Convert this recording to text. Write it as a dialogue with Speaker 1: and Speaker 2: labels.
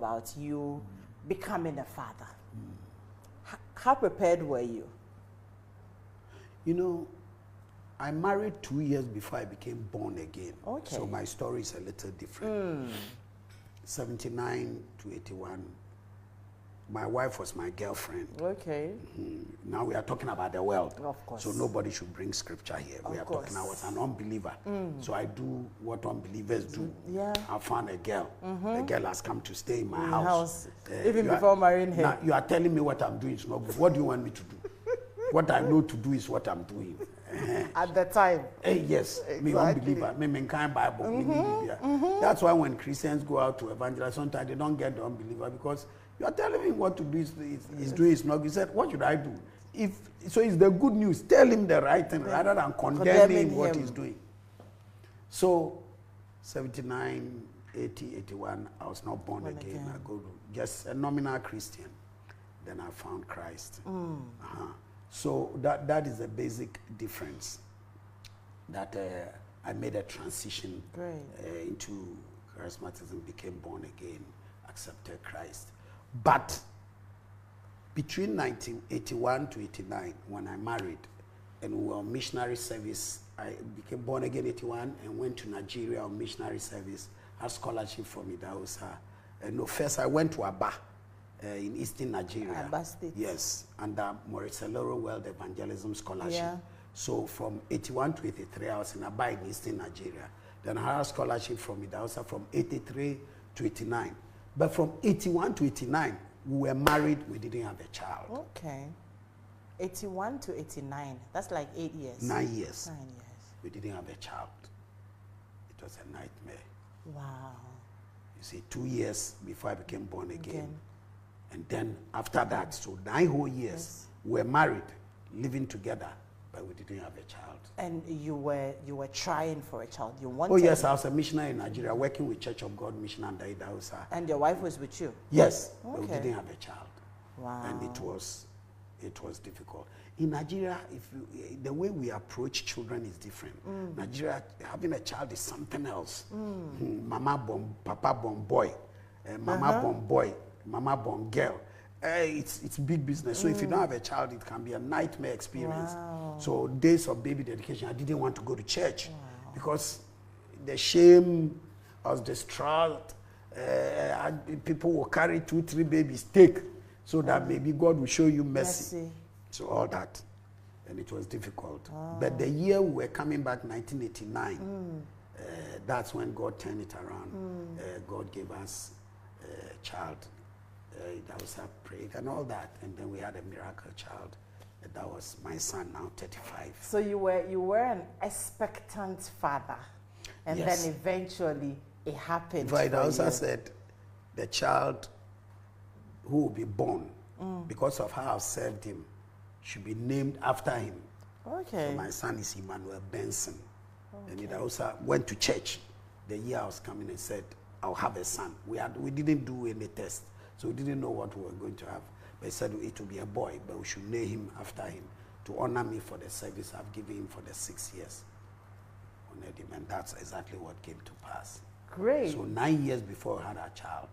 Speaker 1: about you becoming a father. How prepared were you?
Speaker 2: You know, I married 2 years before I became born again.
Speaker 1: Okay.
Speaker 2: So my story is a little different. 79 to 81. My wife was my girlfriend.
Speaker 1: Okay.
Speaker 2: Now we are talking about the world.
Speaker 1: Of course.
Speaker 2: So nobody should bring scripture here. We are talking, I was an unbeliever. So I do what unbelievers do.
Speaker 1: Yeah.
Speaker 2: I found a girl. The girl has come to stay in my house.
Speaker 1: Even before marrying her.
Speaker 2: Now you are telling me what I'm doing is not good. What do you want me to do? What I know to do is what I'm doing.
Speaker 1: At the time.
Speaker 2: Yes, exactly. Me unbeliever, me kind Bible. That's why when Christians go out to evangelize, sometimes they don't get the unbeliever because you are telling him what to do is doing is not. He said, what should I do? So it's the good news. Tell him the right thing rather than condemning what he's doing. So 79, 80, 81, I was not born again. I go to just a nominal Christian. Then I found Christ. So that is the basic difference. That I made a transition into charismatism, became born again, accepted Christ. But between 1981 to 89, when I married and we were on missionary service, I became born again 81 and went to Nigeria on missionary service, had scholarship from Idahosa. No, first I went to Aba. In Eastern Nigeria.
Speaker 1: Aba State.
Speaker 2: Yes, under Maurice Eloro World Evangelism Scholarship.
Speaker 1: Yeah.
Speaker 2: So from 81 to 83, I was in Aba in Eastern Nigeria. Then I had a scholarship from Idahosa from 83 to 89. But from 81 to 89, we were married, we didn't have a child.
Speaker 1: Okay. 81 to 89, that's like 8 years.
Speaker 2: 9 years.
Speaker 1: 9 years.
Speaker 2: We didn't have a child. It was a nightmare.
Speaker 1: Wow.
Speaker 2: You see, 2 years before I became born again. And then after that, so 9 whole years, we were married, living together, but we didn't have a child.
Speaker 1: And you were trying for a child. You wanted.
Speaker 2: Oh yes, I was a missionary in Nigeria, working with Church of God Mission under Idahosa.
Speaker 1: And your wife was with you.
Speaker 2: Yes, but we didn't have a child.
Speaker 1: Wow.
Speaker 2: And it was difficult. In Nigeria, the way we approach children is different. Nigeria, having a child is something else. Mama born, papa born boy, mama born boy. Mama born girl. It's big business. So if you don't have a child, it can be a nightmare experience.
Speaker 1: Wow.
Speaker 2: So days of baby dedication, I didn't want to go to church because the shame, I was distraught. People will carry 2, 3 babies, take, so that maybe God will show you mercy. So all that. And it was difficult. But the year we were coming back, 1989, that's when God turned it around. God gave us a child. That was prayed and all that, and then we had a miracle child. That was my son, now 35.
Speaker 1: So you were an expectant father, and then eventually it happened.
Speaker 2: But I also said the child who will be born, because of how I've served him, should be named after him.
Speaker 1: Okay.
Speaker 2: So my son is Emmanuel Benson, and it also went to church the year I was coming and said, I'll have a son. We didn't do any test, so we didn't know what we were going to have. But he said it will be a boy, but we should name him after him to honor me for the service I've given him for the 6 years. Honored him, and that's exactly what came to pass.
Speaker 1: Great.
Speaker 2: So 9 years before I had a child,